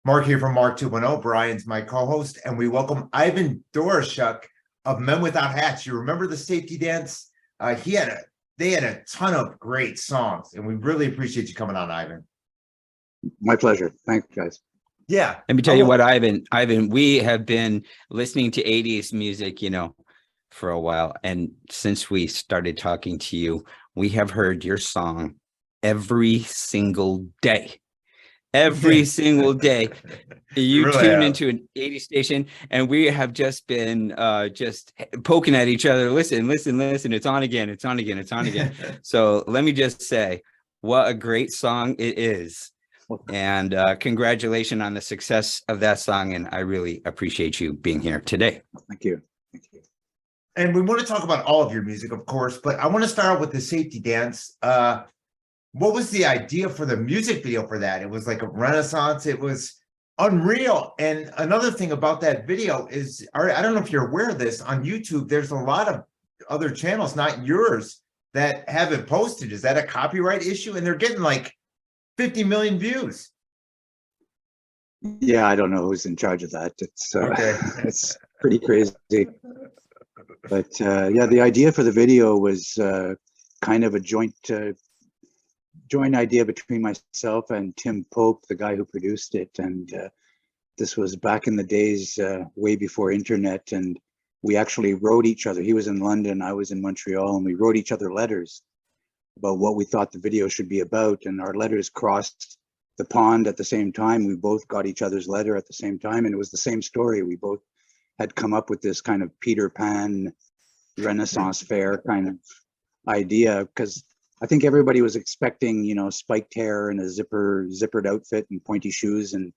Mark here from Mark 2.0. Brian's my co-host, and we welcome Ivan Dorashuk of Men Without Hats. You remember the safety dance? They had a ton of great songs, and we really appreciate you coming on, Ivan. My pleasure. Thanks, guys. Yeah. Let me tell you what, Ivan, we have been listening to 80s music, for a while. And since we started talking to you, we have heard your song every single day. Every single day you really tune have. into an 80s station, and we have just been just poking at each other. Listen, it's on again. So let me just say what a great song it is. And congratulations on the success of that song. And I really appreciate you being here today. Thank you. And we want to talk about all of your music, of course, but I want to start out with the safety dance. What was the idea for the music video for that? It was like a renaissance. It was unreal. And another thing about that video is, I don't know if you're aware of this, on YouTube, there's a lot of other channels, not yours, that have it posted. Is that a copyright issue? And they're getting like 50 million views. Yeah, I don't know who's in charge of that. It's Okay. It's pretty crazy. But yeah, the idea for the video was kind of a joint idea between myself and Tim Pope, the guy who produced it. And this was back in the days, way before internet. And we actually wrote each other. He was in London, I was in Montreal, and we wrote each other letters about what we thought the video should be about. And our letters crossed the pond at the same time. We both got each other's letter at the same time. And it was the same story. We both had come up with this kind of Peter Pan Renaissance fair kind of idea, because I think everybody was expecting, spiked hair and a zippered outfit and pointy shoes and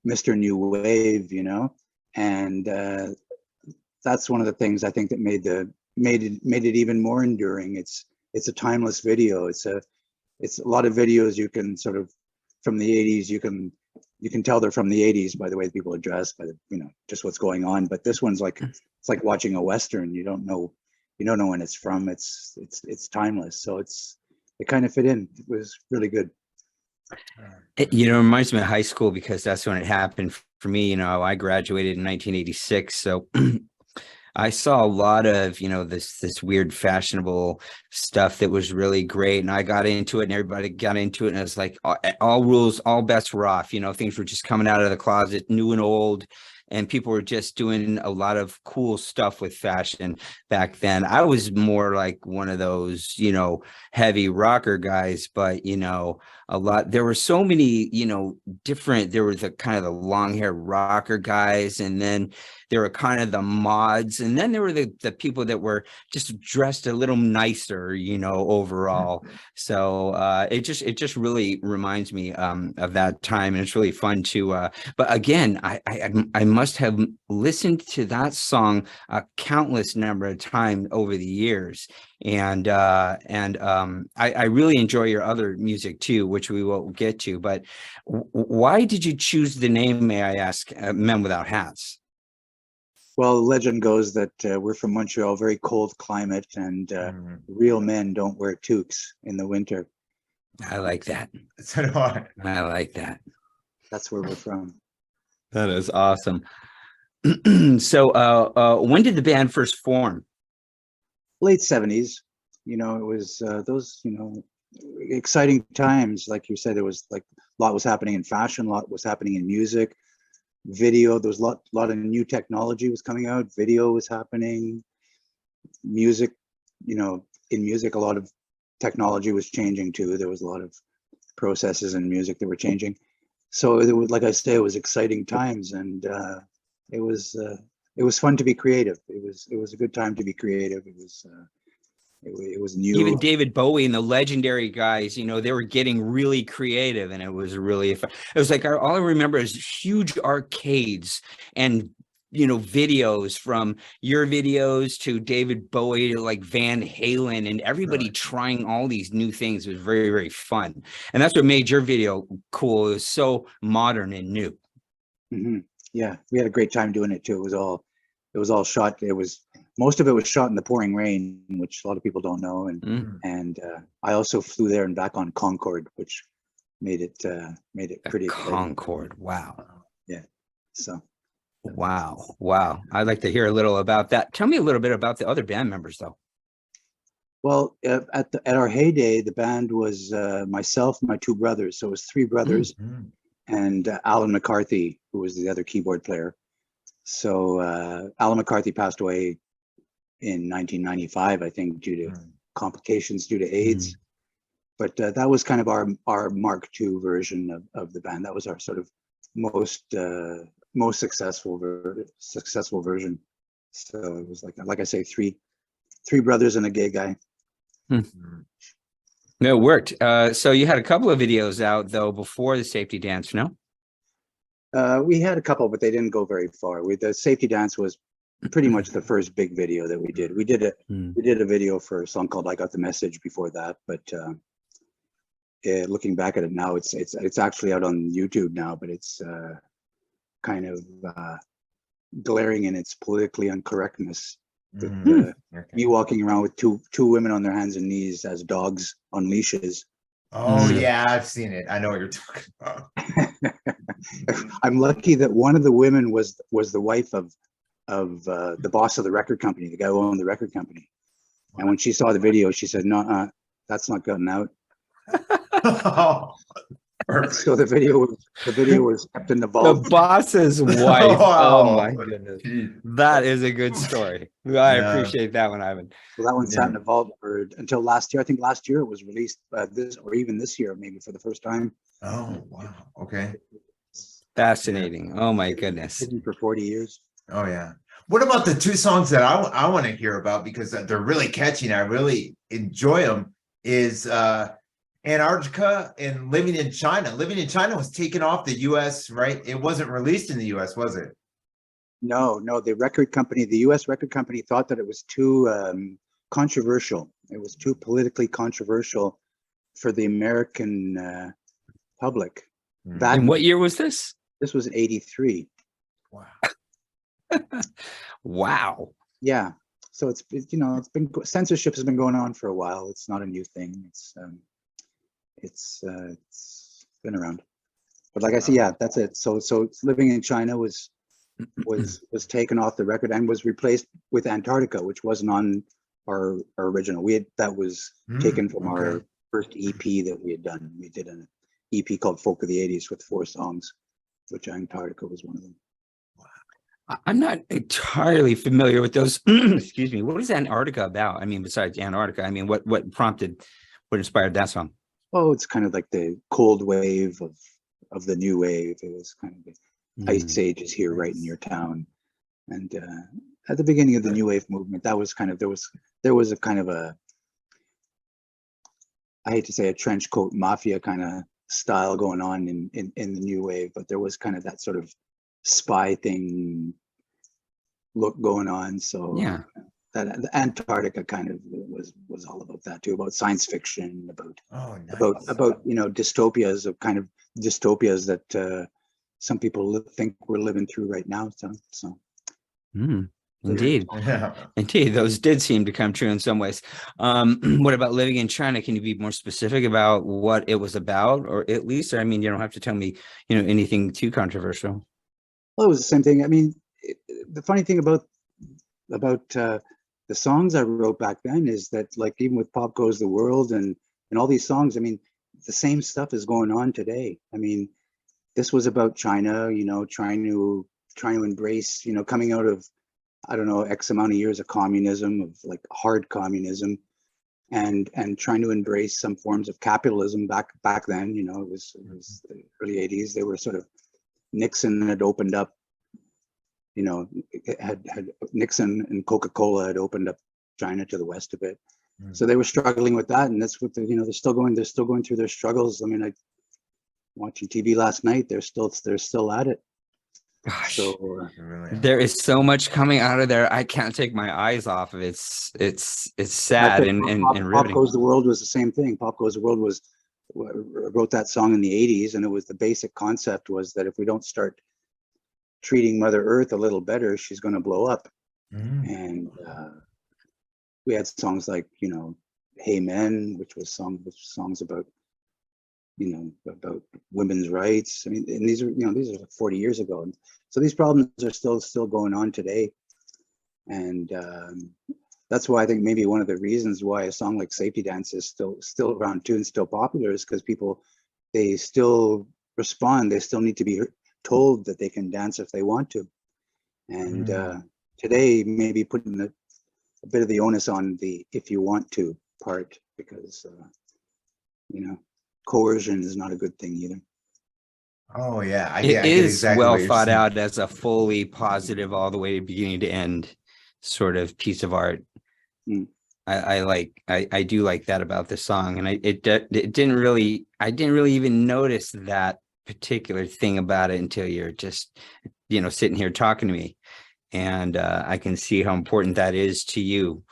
Mr. New Wave, and that's one of the things I think that made it even more enduring. It's a timeless video. It's a lot of videos you can sort of from the 80s, you can tell they're from the 80s by the way people are dressed, by the, just what's going on. But this one's like, it's like watching a Western. You don't know when it's from. It's timeless. So it kind of fit in. It was really good. It reminds me of high school, because that's when it happened for me. I graduated in 1986. So I saw a lot of, this weird fashionable stuff that was really great. And I got into it, and everybody got into it. And it was like all rules, all bets were off. Things were just coming out of the closet, new and old. And people were just doing a lot of cool stuff with fashion back then. I was more like one of those, heavy rocker guys, but, there were so many, different, there was the kind of the long hair rocker guys. And then there were kind of the mods. And then there were the people that were just dressed a little nicer, overall. So it just really reminds me of that time. And it's really fun to, but again, I must have listened to that song a countless number of times over the years. And I really enjoy your other music too, which we will get to. But why did you choose the name, may I ask, Men Without Hats? Well, legend goes that we're from Montreal, very cold climate, and real men don't wear toques in the winter. I like that. So do I. I like that. That's where we're from. That is awesome. So when did the band first form? Late 70s. It was those, exciting times. Like you said, there was like a lot was happening in fashion, a lot was happening in music, video. There was a lot of new technology was coming out. Video was happening. Music, in music, a lot of technology was changing too. There was a lot of processes in music that were changing. So it was, like I say, it was exciting times, and it was fun to be creative. It was a good time to be creative. It was new. Even David Bowie and the legendary guys, they were getting really creative, and it was really fun. It was like all I remember is huge arcades and videos, from your videos to David Bowie to like Van Halen, and everybody trying all these new things. It was very, very fun. And that's what made your video cool. It was so modern and new. Mm-hmm. Yeah, we had a great time doing it too. It was all shot. Most of it was shot in the pouring rain, which a lot of people don't know. And I also flew there and back on Concorde, which made it pretty exciting. Concorde, wow. So, Wow. Wow. I'd like to hear a little about that. Tell me a little bit about the other band members, though. well, at our heyday, the band was myself, my two brothers. So it was three brothers Mhm. and Alan McCarthy, who was the other keyboard player. So Alan McCarthy passed away in 1995, I think, due to Mm. complications due to AIDS. But that was kind of our Mark II version of the band. That was our sort of most successful version. So it was like I say, three brothers and a gay guy. Mm. No, it worked. So you had a couple of videos out though before the safety dance, no? We had a couple, but they didn't go very far. The safety dance was pretty much the first big video that we did. We did a video for a song called "I Got the Message" before that, but looking back at it now, it's actually out on YouTube now, but it's kind of glaring in its politically incorrectness. With Mhm. Okay. me walking around with two women on their hands and knees as dogs on leashes. Oh Mm. yeah, I've seen it. I know what you're talking about. I'm lucky that one of the women was the wife of the boss of the record company, the guy who owned the record company. And when she saw the video, she said, "No, that's not gotten out." Perfect. So the video was kept in the The vault. boss's wife. Oh my Wow. goodness. Gee. That is a good story. I Yeah. appreciate that one, Ivan. So that one sat Yeah. in the vault until last year. I think last year it was released, this year, maybe for the first time. Oh wow. Okay. Fascinating. Oh my goodness. Hidden for 40 years. Oh yeah. What about the two songs that I want to hear about because they're really catchy and I really enjoy them? Is Antarctica and Living in China. Living in China was taken off the U.S. right? It wasn't released in the U.S. was it? No, the U.S. record company thought that it was too controversial. It was too politically controversial for the American public. Mm. That And what year was this? This was in '83. Wow. Wow. Yeah. So it's been censorship has been going on for a while. It's not a new thing. It's been around. But like I said, yeah, that's it. So Living in China was taken off the record and was replaced with Antarctica, which wasn't on our original. That was taken from okay. our first EP that we had done. We did an EP called Folk of the 80s with 4 songs, which Antarctica was one of them. I'm not entirely familiar with those. Excuse me. What is Antarctica about? I mean, besides Antarctica, I mean, what inspired that song? Oh, it's kind of like the cold wave of the new wave. It was kind of the ice age is here right in your town. And at the beginning of the new wave movement, that was kind of there was a kind of I hate to say a trench coat mafia kind of style going on in the new wave, but there was kind of that sort of spy thing look going on. So Yeah. that the Antarctica kind of was all about that too, about science fiction, about nice. about dystopias that some people think we're living through right now. So Indeed. Yeah. Indeed, those did seem to come true in some ways. What about Living in China? Can you be more specific about what it was about, or at least, I mean, you don't have to tell me, anything too controversial. Well, it was the same thing. I mean, the funny thing about the songs I wrote back then is that, like, even with Pop Goes the World and all these songs, I mean, the same stuff is going on today. I mean, this was about China, trying to embrace, coming out of, I don't know, X amount of years of communism, of like hard communism, and trying to embrace some forms of capitalism back then. It was the early '80s. They were sort of, Nixon had opened up, had Nixon and Coca-Cola had opened up China to the west a bit. So they were struggling with that, and that's what they're still going through their struggles. I mean, I watching TV last night, they're still at it. Gosh, So there is so much coming out of there. I can't take my eyes off of it. It's sad and riveting. Pop Goes the World was the same thing. Pop Goes the World wrote that song in the '80s, and it was the basic concept was that if we don't start treating Mother Earth a little better, she's going to blow up. And we had songs like, Hey Men, which was songs about about women's rights. I mean, and these are like 40 years ago. And so these problems are still going on today. And that's why I think maybe one of the reasons why a song like Safety Dance is still around too and still popular is because people, they still respond. They still need to be told that they can dance if they want to. And today, maybe putting a bit of the onus on the if you want to part, because coercion is not a good thing either. Oh yeah, I It get is exactly well what you're thought saying. out as a fully positive, all the way to beginning to end sort of piece of art. Mm. I do like that about the song, and I didn't really even notice that particular thing about it until you're just sitting here talking to me, and I can see how important that is to you.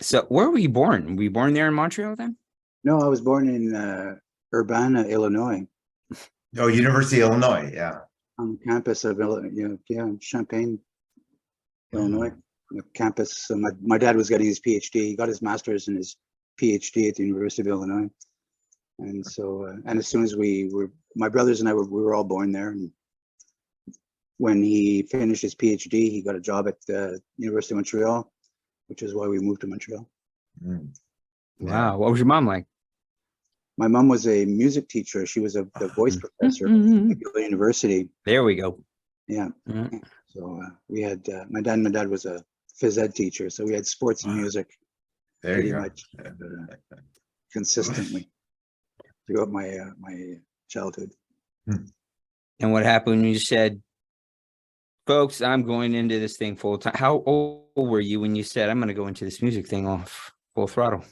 So where were you born? Were you born there in Montreal then? No, I was born in Urbana, Illinois, Oh, University of Illinois, yeah. on the campus of Champaign, Illinois. The campus. So my dad was getting his PhD. He got his master's and his PhD at the University of Illinois. And so, and as soon as my brothers and I we were all born there. And when he finished his PhD, he got a job at the University of Montreal, which is why we moved to Montreal. Mm. Wow. What was your mom like? My mom was a music teacher. She was the voice professor at McGill University. There we go. Yeah. So we had my dad was a phys ed teacher, so we had sports and music There pretty you go. much consistently throughout my childhood. And what happened when you said, folks, I'm going into this thing full time? How old were you when you said, I'm going to go into this music thing off full throttle?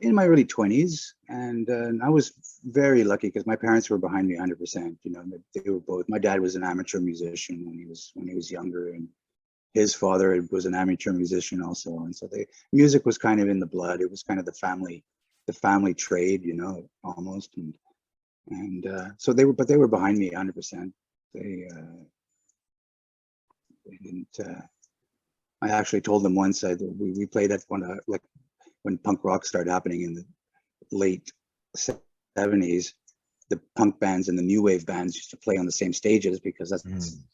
In my early 20s, and I was very lucky because my parents were behind me 100%. They were both. My dad was an amateur musician when he was younger, and his father was an amateur musician also. And so music was kind of in the blood. It was kind of the family trade, almost. And so they were behind me 100%. They didn't. I actually told them once we played at one like when punk rock started happening in the late 70s. The punk bands and the new wave bands used to play on the same stages because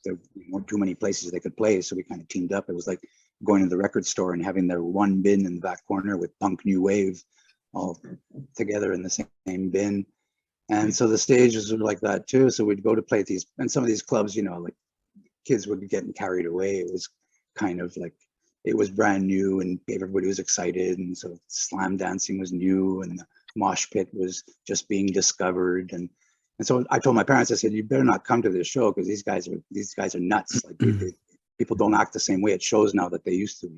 there weren't too many places they could play. So we kind of teamed up. It was like going to the record store and having their one bin in the back corner with punk new wave all together in the same bin. And so the stages were like that too. So we'd go to play at these, and some of these clubs, like kids would be getting carried away. It was kind of like, it was brand new and everybody was excited. And so slam dancing was new and the mosh pit was just being discovered. And so I told my parents, I said, you better not come to this show because these guys are nuts. Like people don't act the same way at shows now that they used to,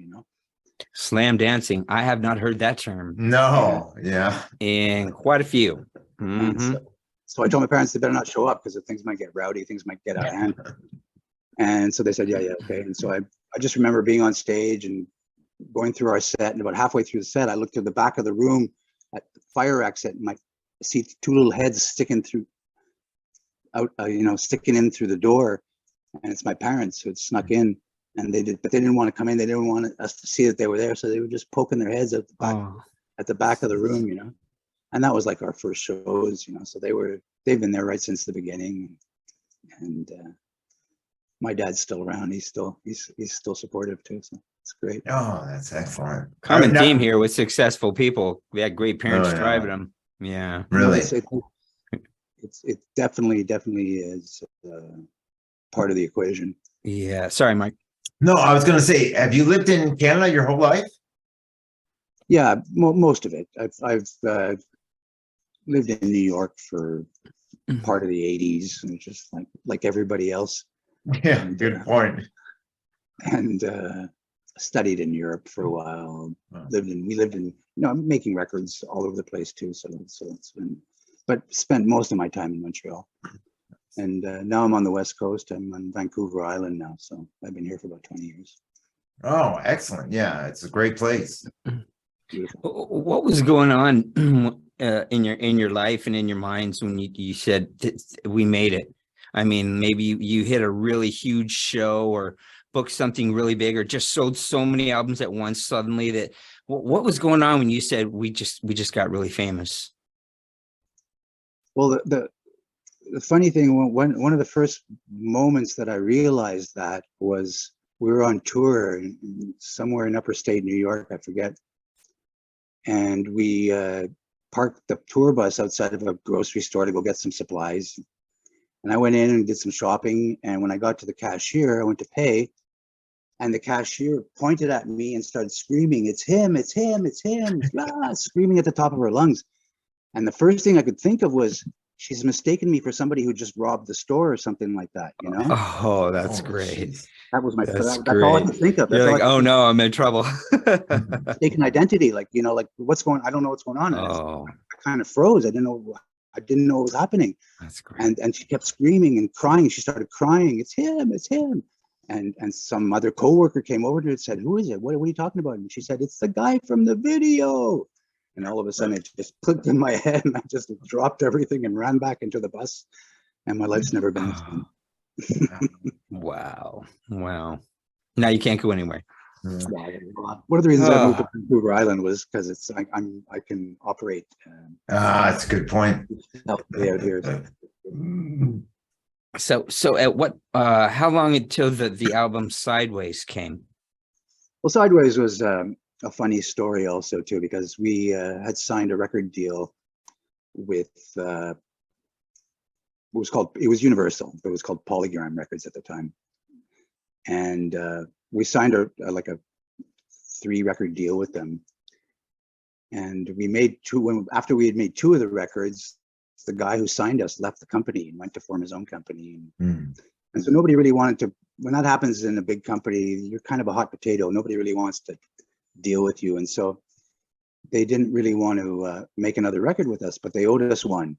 Slam dancing. I have not heard that term. No, yeah. And quite a few. So I told my parents they better not show up because things might get rowdy, things might get out of hand. And so they said, yeah, okay. And so I just remember being on stage and going through our set, and about halfway through the set, I looked at the back of the room at the fire exit and I see two little heads sticking in through the door, and it's my parents who had snuck in, and but they didn't want to come in. They didn't want us to see that they were there, so they were just poking their heads at the back of the room, And that was like our first shows, So they've been there right since the beginning, and my dad's still around. He's still supportive too, so it's great. Oh, that's excellent. Common theme here with successful people. We had great parents driving them. Yeah. Really? It definitely is part of the equation. Yeah. Sorry, Mike. No, I was going to say, have you lived in Canada your whole life? Yeah, most of it. I've lived in New York for part of the 80s, and just like everybody else. Yeah, good point. And studied in Europe for a while. We lived in making records all over the place too. So it's been, but spent most of my time in Montreal. And now I'm on the West Coast. I'm on Vancouver Island now, so I've been here for about 20 years. Oh, excellent! Yeah, it's a great place. Beautiful. What was going on in your life and in your minds when you said we made it? I mean, maybe you hit a really huge show or booked something really big or just sold so many albums at once suddenly that What was going on when you said we just got really famous? Well, the funny thing, one of the first moments that I realized that was we were on tour somewhere in upper state New York, I forget. And we parked the tour bus outside of a grocery store to go get some supplies. And I went in and did some shopping. And when I got to the cashier, I went to pay. And the cashier pointed at me and started screaming, "It's him, it's him, it's him," ah, screaming at the top of her lungs. And the first thing I could think of was, she's mistaken me for somebody who just robbed the store or something like that, you know? Oh, that's Oh, great. jeez. That was That's that's all I great. could think of. You're That's all like, I could oh think no, I'm in trouble. of. Mistaken identity, like, you know, like what's going, I don't know what's going on. And Oh, I kind of froze. I didn't know what was happening. that's great. And she kept screaming and crying. She started crying, "It's him, it's him." And some other coworker came over to her and said, "Who is it? What are you talking about?" And she said, "It's the guy from the video." And all of a sudden it just clicked in my head, and I just dropped everything and ran back into the bus. And my life's never been the same. Wow. Wow. Now you can't go anywhere. One of the reasons I moved to Vancouver Island was because it's I can operate That's a good point. healthily out here. So at what how long until the album Sideways came? Well, Sideways was a funny story also too, because we had signed a record deal with it was Universal, but it was called Polygram Records at the time. And we signed like a 3-record deal with them. And we made 2, after we had made 2 of the records, the guy who signed us left the company and went to form his own company. And so nobody really wanted to, when that happens in a big company, you're kind of a hot potato. Nobody really wants to deal with you. And so they didn't really want to make another record with us, but they owed us one.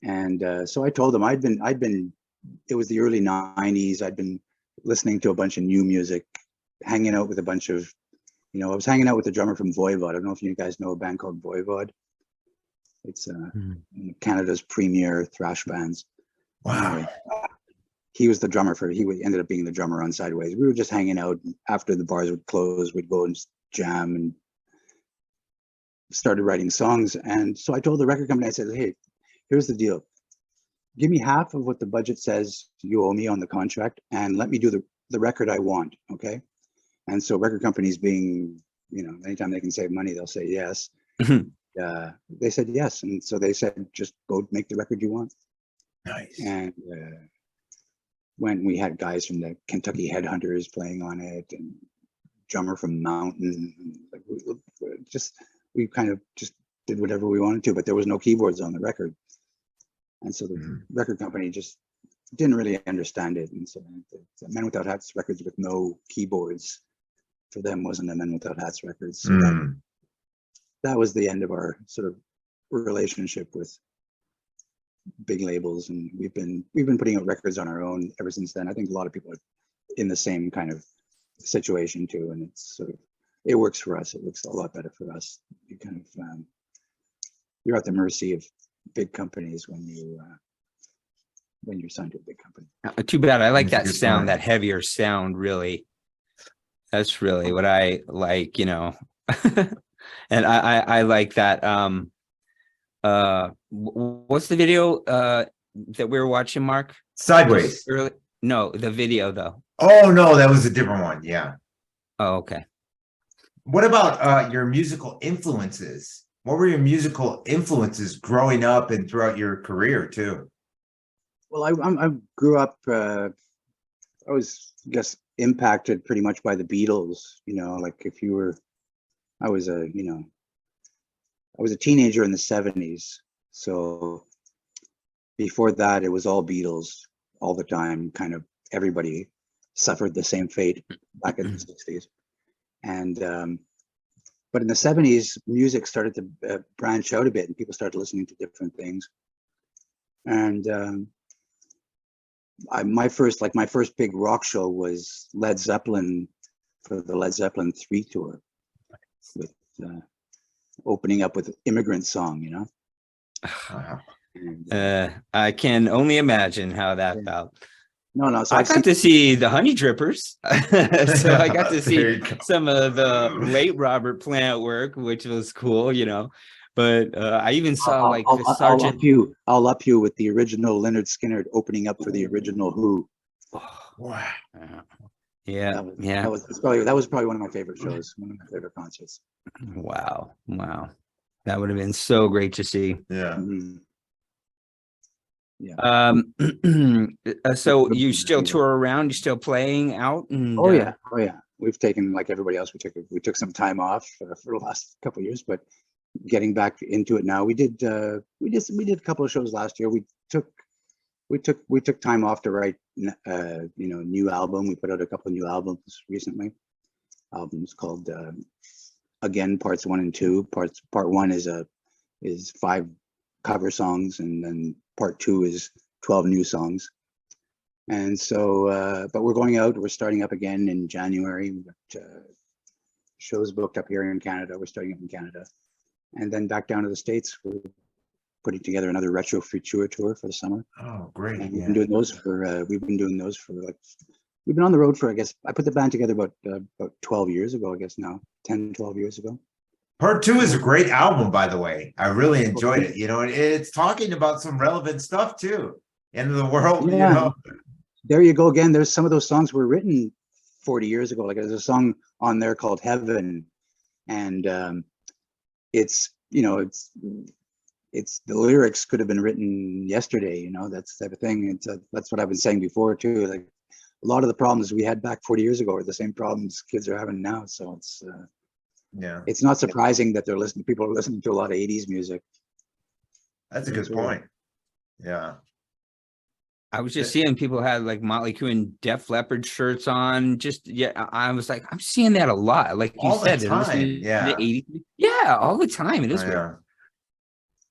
And so I told them it was the early 90s. I'd been listening to a bunch of new music, hanging out with a bunch of, I was hanging out with the drummer from Voivod. I don't know if you guys know a band called Voivod. It's Canada's premier thrash bands. Wow. Anyway, he was the drummer he ended up being the drummer on Sideways. We were just hanging out. After the bars would close, we'd go and jam and started writing songs. And so I told the record company, I said, "Hey, here's the deal. Give me half of what the budget says you owe me on the contract, and let me do the record I want, okay?" And so record companies being, anytime they can save money, they'll say yes. They said yes. And so they said, "Just go make the record you want." Nice. And when we had guys from the Kentucky Headhunters playing on it, and drummer from Mountain, we kind of just did whatever we wanted to, but there was no keyboards on the record. And so the record company just didn't really understand it. And so the Men Without Hats records with no keyboards for them wasn't a Men Without Hats records. So that was the end of our sort of relationship with big labels. And we've been putting out records on our own ever since then. I think a lot of people are in the same kind of situation too. And it's sort of, it works for us. It works a lot better for us. You kind of, you're at the mercy of big companies when you're signed to a big company. Too bad. I like that Good sound, point. that heavier sound, really. That's really what I like, and I like that. What's the video that we were watching, Mark? Sideways. No, the video though. Oh no, that was a different one. Yeah. Oh, okay. What about your musical influences? What were your musical influences growing up and throughout your career too? Well, I grew up, I was, I guess, impacted pretty much by the Beatles. Like I was a teenager in the 70s. So before that, it was all Beatles all the time. Kind of everybody suffered the same fate back in the 60s. And, but in the 70s, music started to branch out a bit, and people started listening to different things. And my first big rock show was Led Zeppelin, for the Led Zeppelin 3 tour, with opening up with Immigrant Song, Wow. And, I can only imagine how that felt. No. So I I've seen got to see the Honey Drippers. So I got to There see you go. some of the late Robert Plant work, which was cool, But I even saw like the Sergeant. I'll up you with the original Leonard Skinner opening up for the original Who. Wow. Yeah, That was yeah. that was probably one of my favorite shows, one of my favorite concerts. Wow. That would have been so great to see. Yeah. Mhm. Yeah. So you still tour around? You still playing out? And Oh yeah. We've taken, like everybody else, we took some time off for the last couple of years, but getting back into it now. We did a couple of shows last year. We took time off to write new album. We put out a couple of new albums recently. Albums called Again Parts 1 and 2. Part 1 is 5 cover songs, and then part 2 is 12 new songs. And so but we're going out, we're starting up again in January. We've got shows booked up here in Canada. We're starting up in Canada, and then back down to the States. We're putting together another Retro Futura tour for the summer. Oh, great. And we've Yeah. been doing those for like, we've been on the road for, I guess, I put the band together about 12 years ago, I guess now, 10, 12 years ago. Part 2 is a great album, by the way. I really enjoyed it. And it's talking about some relevant stuff too. End of the world, Yeah. There you go again. There's some of those songs were written 40 years ago. Like there's a song on there called Heaven. And it's the lyrics could have been written yesterday, that's the type of thing. That's what I've been saying before too. Like a lot of the problems we had back 40 years ago are the same problems kids are having now. So it's not surprising that people are listening to a lot of 80s music. That's a good point. Yeah. I was just seeing people had like Motley Crue and Def Leppard shirts on. I was like, I'm seeing that a lot. Like you All the said, they're listening time. to Yeah. the 80s. Yeah, all the time. It is weird. Yeah.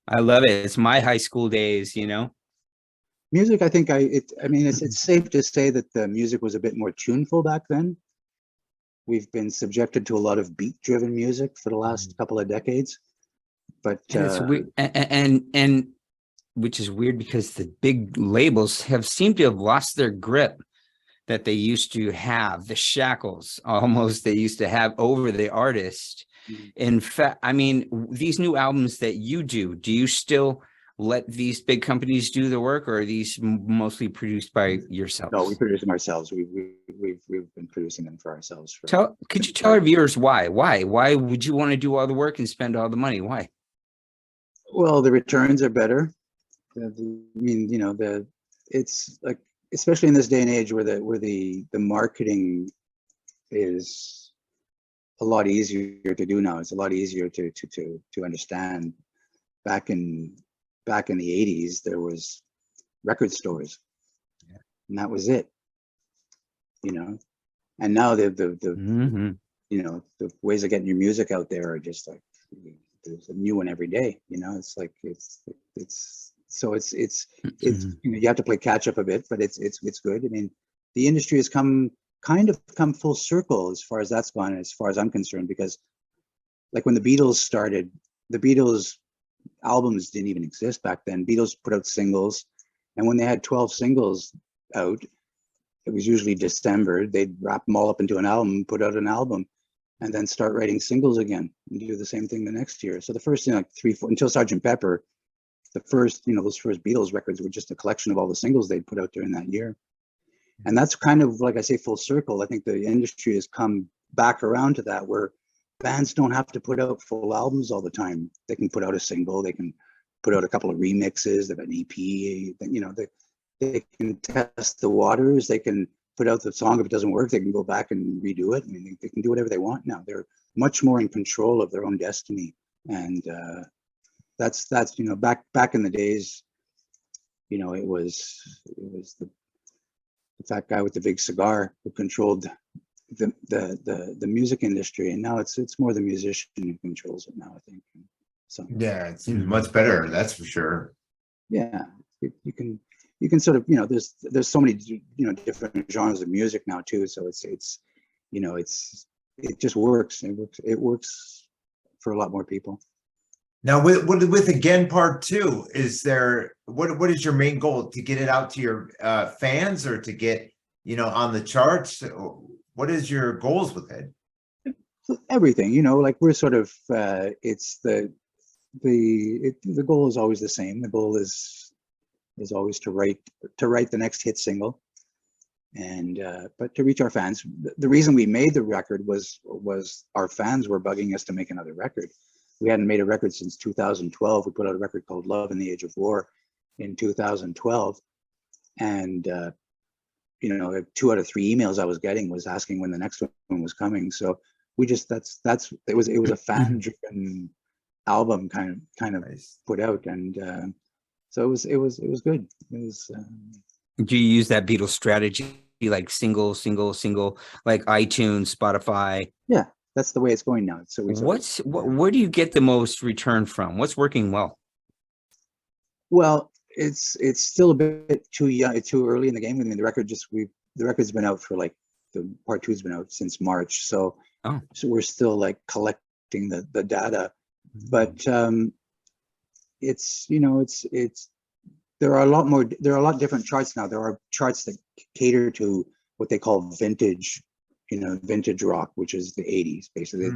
I love it. It's my high school days, Music, I think it's safe to say that the music was a bit more tuneful back then. We've been subjected to a lot of beat-driven music for the last couple of decades, but and it's weird, and which is weird because the big labels have seemed to have lost their grip that they used to have, the shackles almost they used to have over the artist. In fact, I mean, these new albums that you do you still let these big companies do the work, or are these mostly produced by yourselves? No, we produce them ourselves. We've been producing them for ourselves. Could you tell our viewers why would you want to do all the work and spend all the money? Why? Well, the returns are better. It's like, especially in this day and age where the marketing is a lot easier to do now. It's a lot easier to understand. Back in the 80s, there was record stores, and that was it. And now the ways of getting your music out there are just like, there's a new one every day. It's like you have to play catch up a bit, but it's good. I mean, the industry has come full circle as far as that's gone, as far as I'm concerned, because like when the Beatles started, the Beatles albums didn't even exist back then. Beatles put out singles, and when they had 12 singles out, it was usually December. They'd wrap them all up into an album, put out an album, and then start writing singles again and do the same thing the next year. So the first thing, like 3, 4, until Sgt. Pepper, those first Beatles records were just a collection of all the singles they'd put out during that year. And that's kind of, like I say, full circle. I think the industry has come back around to that, where bands don't have to put out full albums all the time. They can put out a single, they can put out a couple of remixes, they've got an EP, they can test the waters, they can put out the song. If it doesn't work, they can go back and redo it. I mean, they can do whatever they want now. They're much more in control of their own destiny. And that's back in the days, it was the fat guy with the big cigar who controlled the music industry, and now it's more the musician who controls it now, I think. So yeah, it seems much better, that's for sure. Yeah, you can sort of, there's so many different genres of music now too, so it just works. It works for a lot more people. Now with Again Part Two, is there what is your main goal? To get it out to your fans, or to get, on the charts? What is your goals with it? Everything, like we're sort of, it's the goal is always the same. The goal is always to write the next hit single, and but to reach our fans. The reason we made the record was our fans were bugging us to make another record. We hadn't made a record since 2012. We put out a record called Love in the Age of War in 2012, and 2 out of 3 emails I was getting was asking when the next one was coming. So we just it was a fan driven album kind of Nice. put out, and so it was good. It was Do you use that Beatles strategy, like single, like iTunes, Spotify? that's the way it's going now. So Where do you get the most return from? What's working well? well, it's still a bit too young, too early in the game. I mean, the record's been out for like, the part 2's been out since March, so we're still like collecting the data. But it's there are a lot different charts now. There are charts that cater to what they call vintage rock, which is the 80s basically.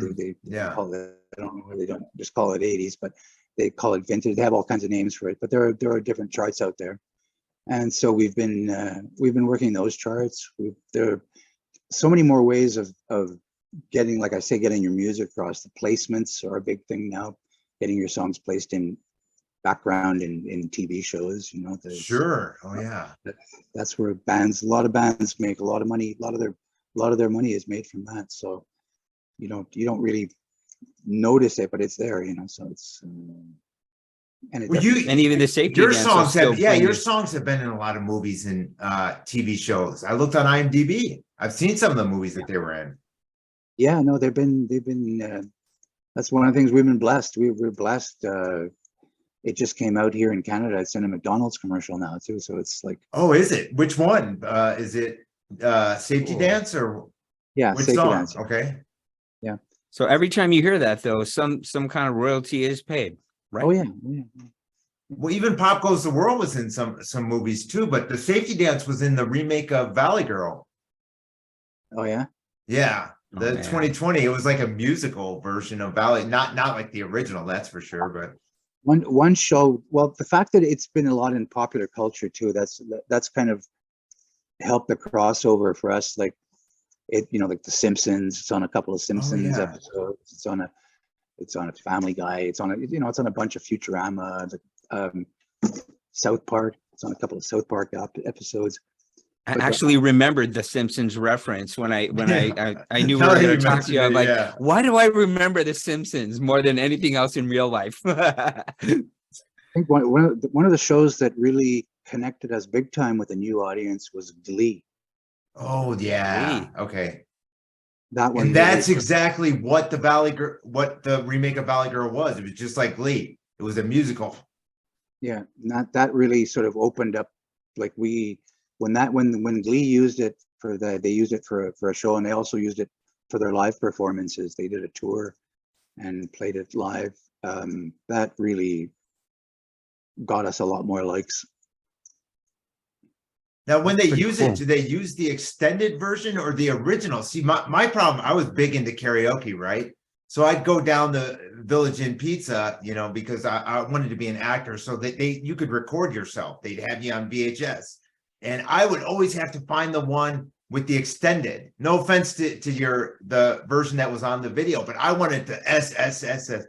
They call it, I don't know why they don't just call it 80s, but they call it vintage. They have all kinds of names for it, but there are different charts out there, and so we've been working those charts. There are so many more ways of getting, like I say, getting your music across. The placements are a big thing now, getting your songs placed in background in TV shows. Sure. Oh yeah. That's where a lot of bands make a lot of money. A lot of their money is made from that. So you don't really notice it, but it's there. So it's and it And even the safety your dance will songs still have bring your you- songs have been in a lot of movies and TV shows. I looked on IMDb. I've seen some of the movies that they were in. Yeah, no, they've been that's one of the things we've been blessed. We're blessed. It just came out here in Canada. It's in a McDonald's commercial now too, so it's like, Oh, is it? Which one? Is it Safety Dance or yeah, which Safety song? Dance. Okay. So every time you hear that, though, some kind of royalty is paid, right? Oh yeah. Well, even Pop Goes the World was in some movies too, but the Safety Dance was in the remake of Valley Girl. Oh yeah. Yeah, Oh, the man. 2020. It was like a musical version of Valley, not like the original, that's for sure. But One show. Well, the fact that it's been a lot in popular culture too. That's kind of helped the crossover for us. Like like The Simpsons. It's on a couple of Simpsons yeah. episodes. It's on a Family Guy. It's on a bunch of Futurama. South Park. It's on a couple of South Park episodes. I But actually remembered the Simpsons reference when I knew we Now were that going you to talk to you. I'm mentioned like, it, yeah. why do I remember the Simpsons more than anything else in real life? I think one of the shows that really connected us big time with a new audience was Glee. Oh yeah. Glee. Okay. That one. And that's exactly what the remake of Valley Girl was. It was just like Glee. It was a musical. Yeah, that really sort of opened up, like when Glee used it they used it for a show, and they also used it for their live performances. They did a tour and played it live. That really got us a lot more likes. Now, when they Pretty use cool. it, do they use the extended version or the original? See, my problem, I was big into karaoke, right? So I'd go down the Village Inn Pizza, because I wanted to be an actor, so that you could record yourself. They'd have you on VHS. And I would always have to find the one with the extended. No offense to the version that was on the video, but I wanted the SSSS,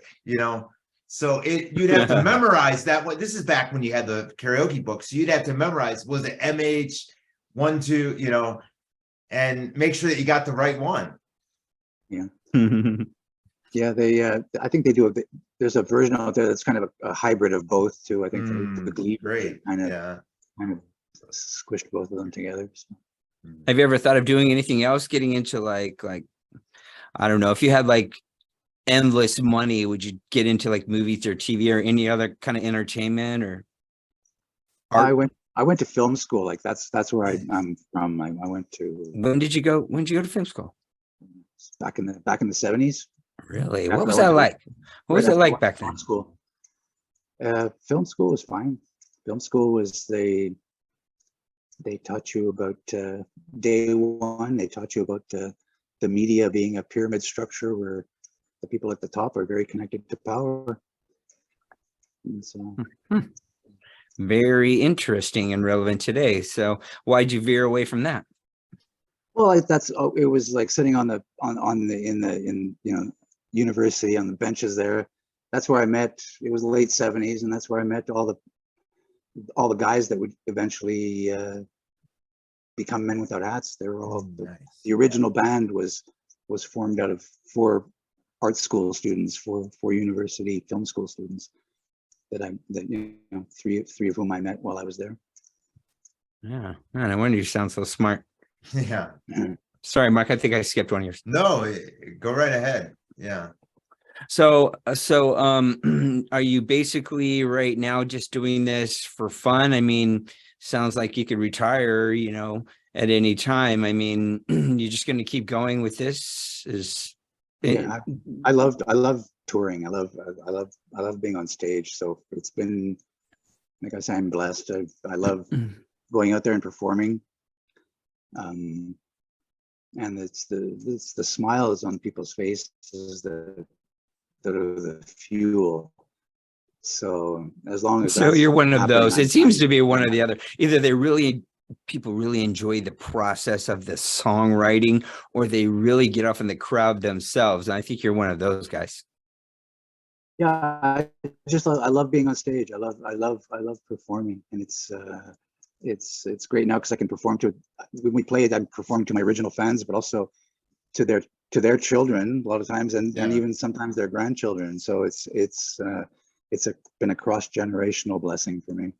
So you'd have to memorize that. This is back when you had the karaoke book, so you'd have to memorize, was it MH 12, and make sure that you got the right one. Yeah, I think they do there's a version out there that's kind of a hybrid of both too. I think the Glee Great. kind of Yeah. squished both of them together. So. Have you ever thought of doing anything else, getting into like I don't know, if you had like endless money, would you get into like movies or TV or any other kind of entertainment or art? I went to film school. Like that's where I'm from. I went to. When did you go to film school? Back in the 70s. Really? That's What was what I that went like? What was it like back then? School. Film school was fine. Film school was they taught you about day one. They taught you about the media being a pyramid structure where the people at the top are very connected to power. And so, Very interesting and relevant today. So why'd you veer away from that? well, it was like sitting on the in you know university on the benches there. That's where I met. It was the late '70s, and that's where I met all the guys that would eventually become Men Without Hats. They were all Nice. the original band was formed out of 4 art school students, 4 university film school students that you know, three of whom I met while I was there. Yeah, man, I wonder you sound so smart. Yeah. Sorry, Mark, I think I skipped one of yours. No, go right ahead. Yeah. So, are you basically right now just doing this for fun? I mean, sounds like you could retire, you know, at any time. I mean, you're just going to keep going with this? Yeah, I love touring. I love being on stage. So it's been, like I say, I'm blessed. I love going out there and performing. And it's the smiles on people's faces that are the fuel. So as long as So you're one of happening, those. It seems to be one or the other. Either people really enjoy the process of the songwriting, or they really get off in the crowd themselves. And I think you're one of those guys. Yeah, I love being on stage. I love performing, and it's great now because I can perform to, when we play it, I'm performing to my original fans, but also to their children a lot of times, and even sometimes their grandchildren. So it's been a cross-generational blessing for me.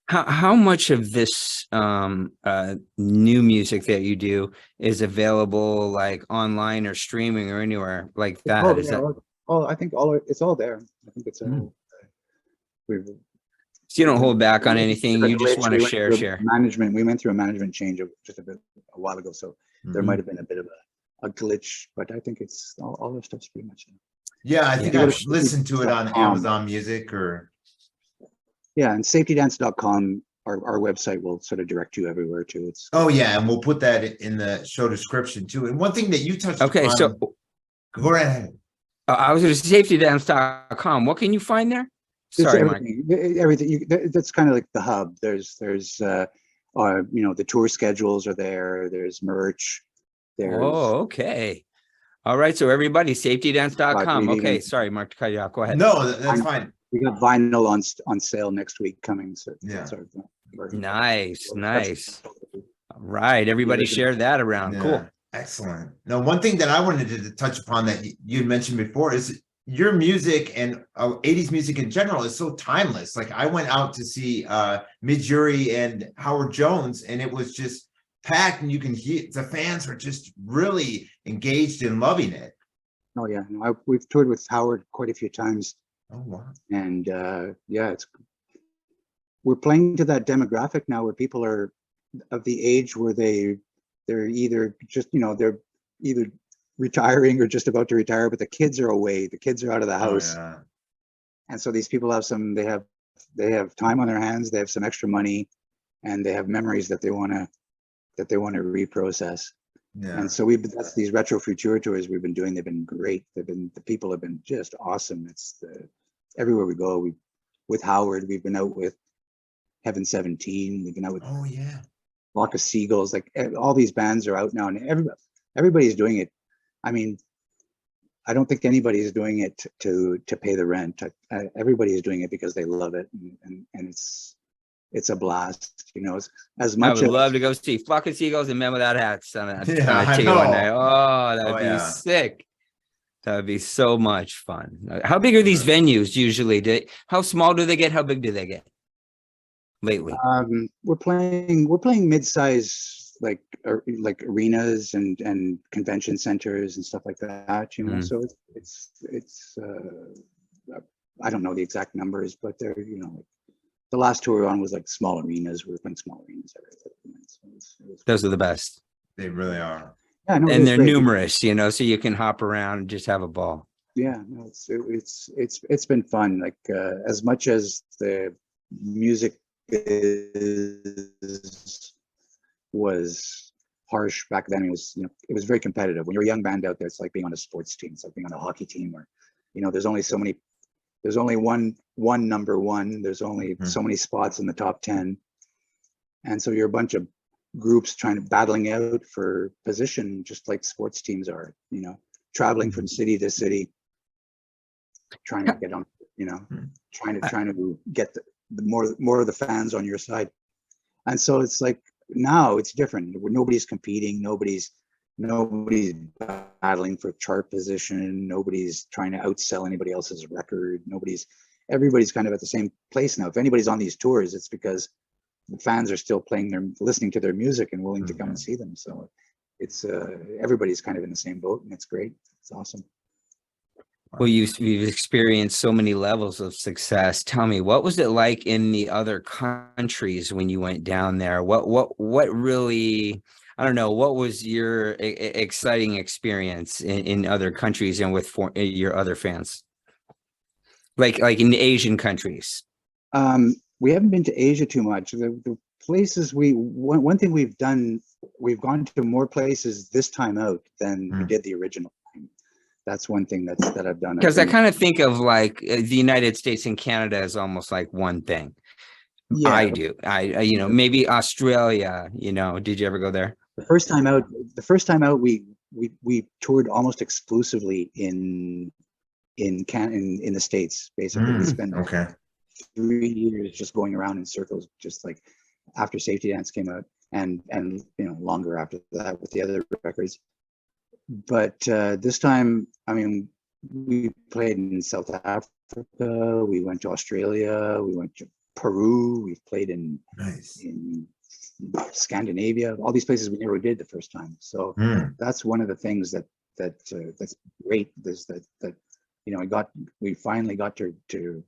How much of this new music that you do is available like online or streaming or anywhere like that? I think it's all there. I think it's all. So you don't hold back on anything. You just want to share. Management. We went through a management change just a while ago, so there might have been a bit of a glitch, but I think it's all the stuff's pretty much there. Yeah, I think I've listened to it on Amazon Music or. Yeah, and safetydance.com, our website will sort of direct you everywhere too. It's Oh yeah, and we'll put that in the show description too. And one thing that you touched okay, upon, so go right ahead. I was going to safetydance.com. What can you find there? Sorry, everything. Everything. That's kind of like the hub. There's you know, the tour schedules are there. There's merch. Oh, okay. All right. So everybody, safetydance.com. Okay. Sorry, Mark, to cut you off. Go ahead. No, that's fine. We got vinyl on sale next week coming. So yeah. Nice. All right. Everybody share that around. Yeah. Cool. Excellent. Now, one thing that I wanted to touch upon that you had mentioned before is your music and 80s music in general is so timeless. Like I went out to see Midge Ure and Howard Jones, and it was just packed, and you can hear the fans are just really engaged in loving it. Oh yeah, no, we've toured with Howard quite a few times. Oh wow. And yeah, we're playing to that demographic now where people are of the age where they're either just, you know, they're either retiring or just about to retire, but the kids are away, the kids are out of the house. Oh, yeah. And so these people have they have time on their hands, they have some extra money, and they have memories that they want to reprocess. Yeah. And so that's these retro future tours we've been doing. They've been great. The people have been just awesome. It's everywhere we go. With Howard, we've been out with Heaven 17. We've been out with Flock of Seagulls. Like all these bands are out now, and everybody's doing it. I mean, I don't think anybody is doing it to pay the rent. Everybody is doing it because they love it, and it's a blast, you know. As much I would love to go see Flock of Seagulls and Men Without Hats on a ticket one night. Oh, that would be sick. That would be so much fun. How big are these venues usually? How small do they get? How big do they get lately? We're playing mid-size like arenas and convention centers and stuff like that, you know. So it's I don't know the exact numbers, but they're, you know, the last tour we were on was like small arenas. We were playing small arenas every night. So those are the best. They really are. Yeah, no, and they're numerous, you know, so you can hop around and just have a ball. Yeah, no, it's been fun. Like as much as the music was harsh back then, it was very competitive. When you're a young band out there, it's like being on a sports team. It's like being on a hockey team where, there's only one number one. There's only so many spots in the top 10. And so you're a bunch of groups battling out for position, just like sports teams are, traveling from city to city, trying to get on, trying to get the more of the fans on your side. And so it's like, now it's different. Nobody's competing. Nobody's battling for chart position. Nobody's trying to outsell anybody else's record. Everybody's kind of at the same place now. If anybody's on these tours, it's because the fans are still listening to their music and willing to come and see them. So it's everybody's kind of in the same boat, and it's great. It's awesome. Well, you've experienced so many levels of success. Tell me, what was it like in the other countries when you went down there? What really, I don't know, what was your exciting experience in other countries and with your other fans? Like in the Asian countries? We haven't been to Asia too much. The places one thing we've done, we've gone to more places this time out than we did the original time. That's one thing that I've done. Because I kind of think of like the United States and Canada as almost like one thing. Yeah. I do. I maybe Australia, did you ever go there? The first time out, we toured almost exclusively in the States, basically. We spent 3 years just going around in circles, just like after Safety Dance came out, and longer after that with the other records. But this time, we played in South Africa, we went to Australia, we went to Peru, we've played in Scandinavia, all these places we never did the first time. So that's one of the things that's great, is that we finally got to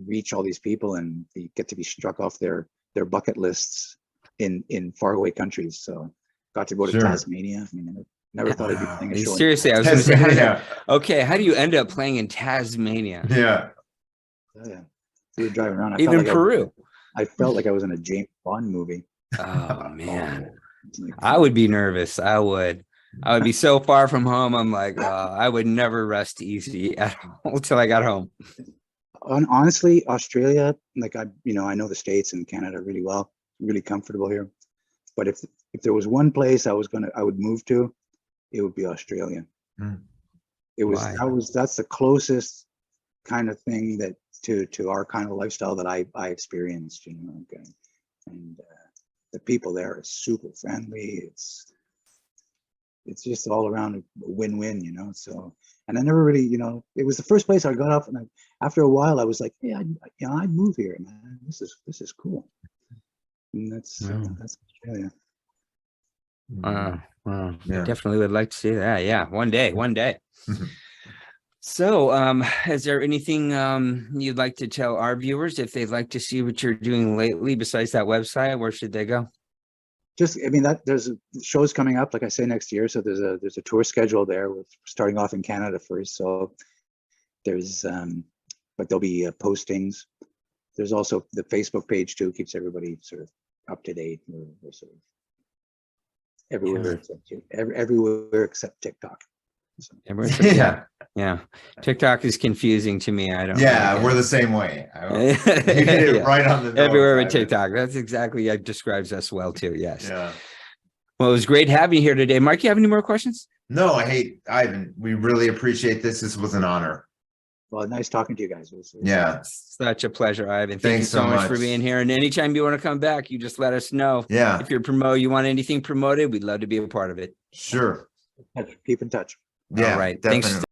reach all these people and get to be struck off their bucket lists in faraway countries. So got to go to Tasmania. Never thought I'd be playing a show. Seriously, I was going to say, okay, how do you end up playing in Tasmania? Yeah. We were driving around. Even Peru. I felt like I was in a James Bond movie. Oh man, I would be nervous. I would be so far from home. I'm like, I would never rest easy at all until I got home. Honestly, Australia, like I know the States and Canada really well, really comfortable here. But if there was one place I would move to, it would be Australia. That's the closest kind of thing that to our kind of lifestyle that I experienced, and the people there are super friendly. It's just all around a win-win, so, and I never really, it was the first place I got off, and after a while I was like, hey, I'd move here, man. This is cool. And that's Australia. Wow. Yeah. Definitely would like to see that. Yeah. One day. So, is there anything you'd like to tell our viewers if they'd like to see what you're doing lately besides that website? Where should they go? Just, there's shows coming up, like I say, next year. So there's a tour schedule there. We're starting off in Canada first. So there's, but there'll be postings. There's also the Facebook page too, keeps everybody sort of up to date. We're sort of everywhere except TikTok. So. Yeah. TikTok is confusing to me. I don't. Yeah, we're the same way. You hit it right on the nose. Everywhere with TikTok. That's exactly describes us well too. Yes. Yeah. Well, it was great having you here today, Mark. You have any more questions? No, Ivan. We really appreciate this. This was an honor. Well, nice talking to you guys. Yeah. Such a pleasure, Ivan. Thank you so much for being here. And anytime you want to come back, you just let us know. Yeah. If you want anything promoted, we'd love to be a part of it. Sure. Keep in touch. Yeah. All right. Definitely. Thanks.